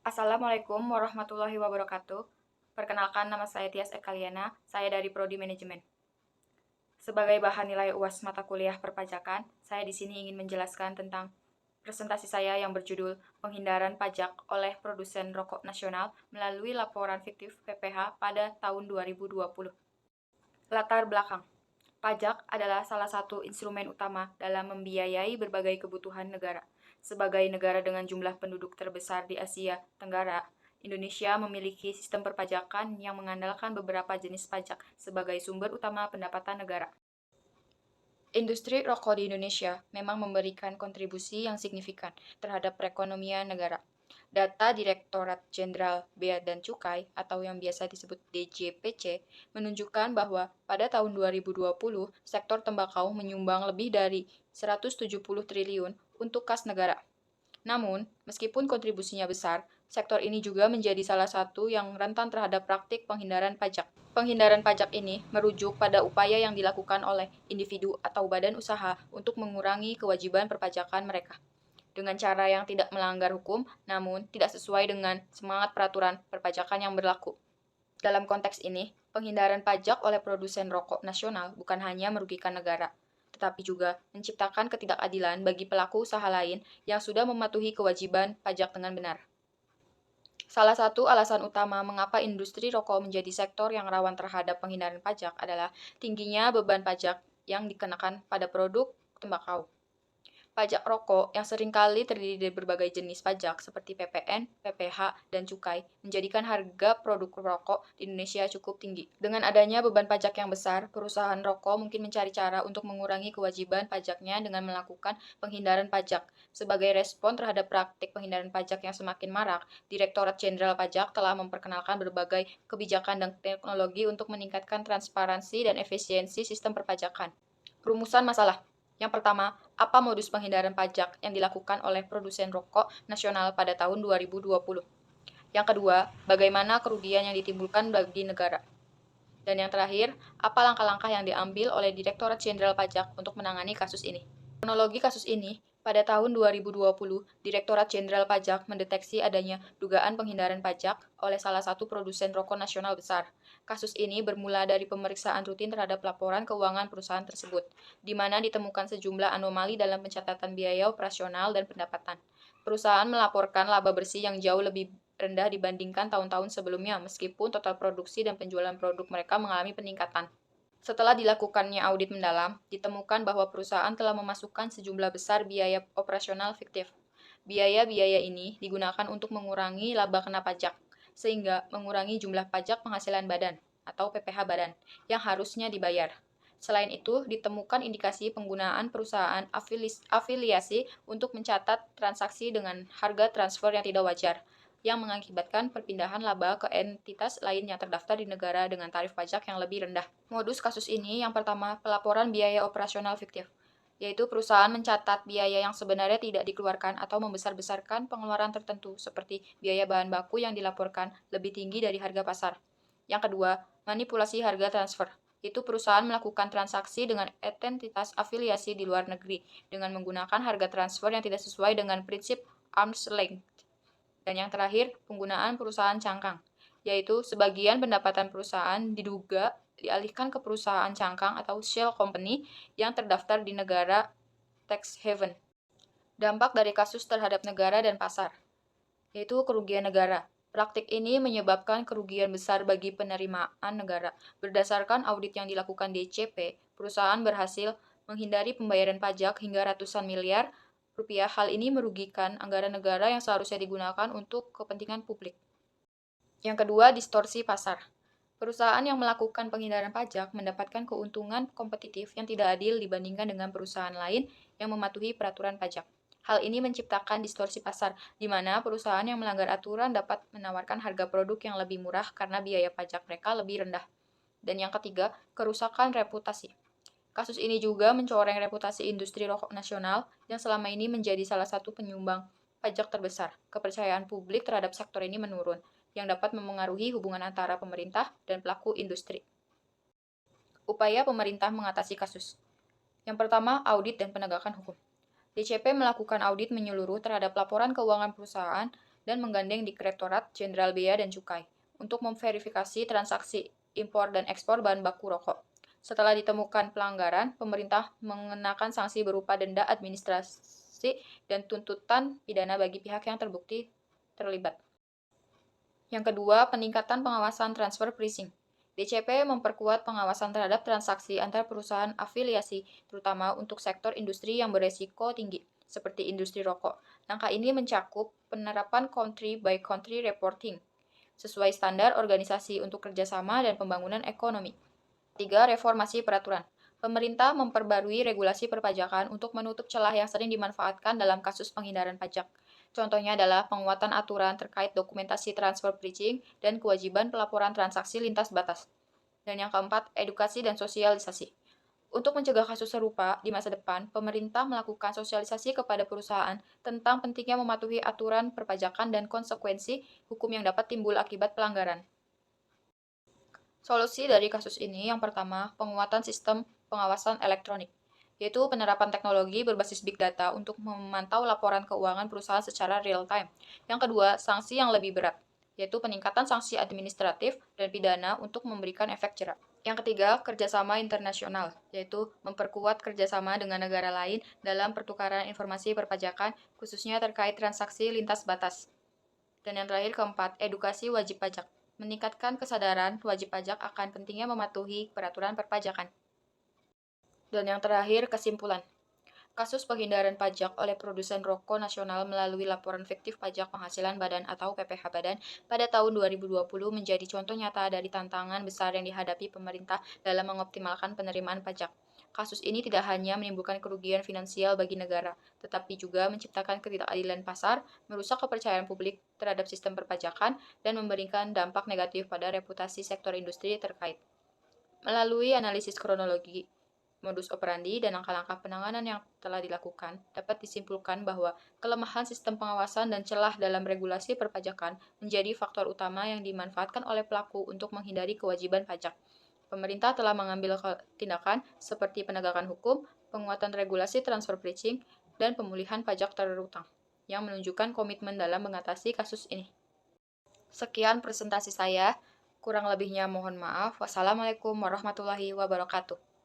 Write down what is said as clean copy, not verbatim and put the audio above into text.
Assalamualaikum warahmatullahi wabarakatuh. Perkenalkan, nama saya Tias Ekaliana, saya dari Prodi Manajemen. Sebagai bahan nilai UAS mata kuliah perpajakan, saya di sini ingin menjelaskan tentang presentasi saya yang berjudul Penghindaran Pajak oleh Produsen Rokok Nasional melalui Laporan Fiktif PPH pada tahun 2020. Latar belakang. Pajak adalah salah satu instrumen utama dalam membiayai berbagai kebutuhan negara. Sebagai negara dengan jumlah penduduk terbesar di Asia Tenggara, Indonesia memiliki sistem perpajakan yang mengandalkan beberapa jenis pajak sebagai sumber utama pendapatan negara. Industri rokok di Indonesia memang memberikan kontribusi yang signifikan terhadap perekonomian negara. Data Direktorat Jenderal Bea dan Cukai atau yang biasa disebut DJPC menunjukkan bahwa pada tahun 2020 sektor tembakau menyumbang lebih dari 170 triliun untuk kas negara. Namun, meskipun kontribusinya besar, sektor ini juga menjadi salah satu yang rentan terhadap praktik penghindaran pajak. Penghindaran pajak ini merujuk pada upaya yang dilakukan oleh individu atau badan usaha untuk mengurangi kewajiban perpajakan mereka dengan cara yang tidak melanggar hukum, namun tidak sesuai dengan semangat peraturan perpajakan yang berlaku. Dalam konteks ini, penghindaran pajak oleh produsen rokok nasional bukan hanya merugikan negara, tetapi juga menciptakan ketidakadilan bagi pelaku usaha lain yang sudah mematuhi kewajiban pajak dengan benar. Salah satu alasan utama mengapa industri rokok menjadi sektor yang rawan terhadap penghindaran pajak adalah tingginya beban pajak yang dikenakan pada produk tembakau. Pajak rokok yang seringkali terdiri dari berbagai jenis pajak seperti PPN, PPH, dan cukai menjadikan harga produk rokok di Indonesia cukup tinggi. Dengan adanya beban pajak yang besar, perusahaan rokok mungkin mencari cara untuk mengurangi kewajiban pajaknya dengan melakukan penghindaran pajak. Sebagai respon terhadap praktik penghindaran pajak yang semakin marak, Direktorat Jenderal Pajak telah memperkenalkan berbagai kebijakan dan teknologi untuk meningkatkan transparansi dan efisiensi sistem perpajakan. Rumusan masalah. Yang pertama, apa modus penghindaran pajak yang dilakukan oleh produsen rokok nasional pada tahun 2020? Yang kedua, bagaimana kerugian yang ditimbulkan bagi negara? Dan yang terakhir, apa langkah-langkah yang diambil oleh Direktorat Jenderal Pajak untuk menangani kasus ini? Kronologi kasus ini, pada tahun 2020, Direktorat Jenderal Pajak mendeteksi adanya dugaan penghindaran pajak oleh salah satu produsen rokok nasional besar. Kasus ini bermula dari pemeriksaan rutin terhadap laporan keuangan perusahaan tersebut, di mana ditemukan sejumlah anomali dalam pencatatan biaya operasional dan pendapatan. Perusahaan melaporkan laba bersih yang jauh lebih rendah dibandingkan tahun-tahun sebelumnya, meskipun total produksi dan penjualan produk mereka mengalami peningkatan. Setelah dilakukannya audit mendalam, ditemukan bahwa perusahaan telah memasukkan sejumlah besar biaya operasional fiktif. Biaya-biaya ini digunakan untuk mengurangi laba kena pajak, sehingga mengurangi jumlah pajak penghasilan badan atau PPh badan yang harusnya dibayar. Selain itu, ditemukan indikasi penggunaan perusahaan afiliasi untuk mencatat transaksi dengan harga transfer yang tidak wajar, yang mengakibatkan perpindahan laba ke entitas lain yang terdaftar di negara dengan tarif pajak yang lebih rendah. Modus kasus ini yang pertama, pelaporan biaya operasional fiktif, yaitu perusahaan mencatat biaya yang sebenarnya tidak dikeluarkan atau membesar-besarkan pengeluaran tertentu, seperti biaya bahan baku yang dilaporkan lebih tinggi dari harga pasar. Yang kedua, manipulasi harga transfer. Itu perusahaan melakukan transaksi dengan entitas afiliasi di luar negeri dengan menggunakan harga transfer yang tidak sesuai dengan prinsip arm's length. Dan yang terakhir, penggunaan perusahaan cangkang, yaitu sebagian pendapatan perusahaan diduga dialihkan ke perusahaan cangkang atau shell company yang terdaftar di negara tax haven. Dampak dari kasus terhadap negara dan pasar, yaitu kerugian negara. Praktik ini menyebabkan kerugian besar bagi penerimaan negara. Berdasarkan audit yang dilakukan DCP, perusahaan berhasil menghindari pembayaran pajak hingga ratusan miliar rupiah. Hal ini merugikan anggaran negara yang seharusnya digunakan untuk kepentingan publik. Yang kedua, distorsi pasar. Perusahaan yang melakukan penghindaran pajak mendapatkan keuntungan kompetitif yang tidak adil dibandingkan dengan perusahaan lain yang mematuhi peraturan pajak. Hal ini menciptakan distorsi pasar, di mana perusahaan yang melanggar aturan dapat menawarkan harga produk yang lebih murah karena biaya pajak mereka lebih rendah. Dan yang ketiga, kerusakan reputasi. Kasus ini juga mencoreng reputasi industri rokok nasional yang selama ini menjadi salah satu penyumbang pajak terbesar. Kepercayaan publik terhadap sektor ini menurun, yang dapat memengaruhi hubungan antara pemerintah dan pelaku industri. Upaya pemerintah mengatasi kasus. Yang pertama, audit dan penegakan hukum. DCP melakukan audit menyeluruh terhadap laporan keuangan perusahaan dan menggandeng Direktorat Jenderal Bea dan Cukai untuk memverifikasi transaksi impor dan ekspor bahan baku rokok. Setelah ditemukan pelanggaran, pemerintah mengenakan sanksi berupa denda administrasi dan tuntutan pidana bagi pihak yang terbukti terlibat. Yang kedua, peningkatan pengawasan transfer pricing. DCP memperkuat pengawasan terhadap transaksi antar perusahaan afiliasi, terutama untuk sektor industri yang beresiko tinggi, seperti industri rokok. Langkah ini mencakup penerapan country by country reporting, sesuai standar organisasi untuk kerjasama dan pembangunan ekonomi. Tiga, reformasi peraturan. Pemerintah memperbarui regulasi perpajakan untuk menutup celah yang sering dimanfaatkan dalam kasus penghindaran pajak. Contohnya adalah penguatan aturan terkait dokumentasi transfer pricing dan kewajiban pelaporan transaksi lintas batas. Dan yang keempat, edukasi dan sosialisasi. Untuk mencegah kasus serupa di masa depan, pemerintah melakukan sosialisasi kepada perusahaan tentang pentingnya mematuhi aturan perpajakan dan konsekuensi hukum yang dapat timbul akibat pelanggaran. Solusi dari kasus ini yang pertama, penguatan sistem pengawasan elektronik, yaitu penerapan teknologi berbasis big data untuk memantau laporan keuangan perusahaan secara real-time. Yang kedua, sanksi yang lebih berat, yaitu peningkatan sanksi administratif dan pidana untuk memberikan efek jera. Yang ketiga, kerjasama internasional, yaitu memperkuat kerjasama dengan negara lain dalam pertukaran informasi perpajakan, khususnya terkait transaksi lintas batas. Dan yang terakhir, keempat, edukasi wajib pajak, meningkatkan kesadaran wajib pajak akan pentingnya mematuhi peraturan perpajakan. Dan yang terakhir, kesimpulan. Kasus penghindaran pajak oleh produsen rokok nasional melalui laporan fiktif pajak penghasilan badan atau PPh badan pada tahun 2020 menjadi contoh nyata dari tantangan besar yang dihadapi pemerintah dalam mengoptimalkan penerimaan pajak. Kasus ini tidak hanya menimbulkan kerugian finansial bagi negara, tetapi juga menciptakan ketidakadilan pasar, merusak kepercayaan publik terhadap sistem perpajakan, dan memberikan dampak negatif pada reputasi sektor industri terkait. Melalui analisis kronologi, modus operandi, dan langkah-langkah penanganan yang telah dilakukan, dapat disimpulkan bahwa kelemahan sistem pengawasan dan celah dalam regulasi perpajakan menjadi faktor utama yang dimanfaatkan oleh pelaku untuk menghindari kewajiban pajak. Pemerintah telah mengambil tindakan seperti penegakan hukum, penguatan regulasi transfer pricing, dan pemulihan pajak terutang, yang menunjukkan komitmen dalam mengatasi kasus ini. Sekian presentasi saya, kurang lebihnya mohon maaf. Wassalamualaikum warahmatullahi wabarakatuh.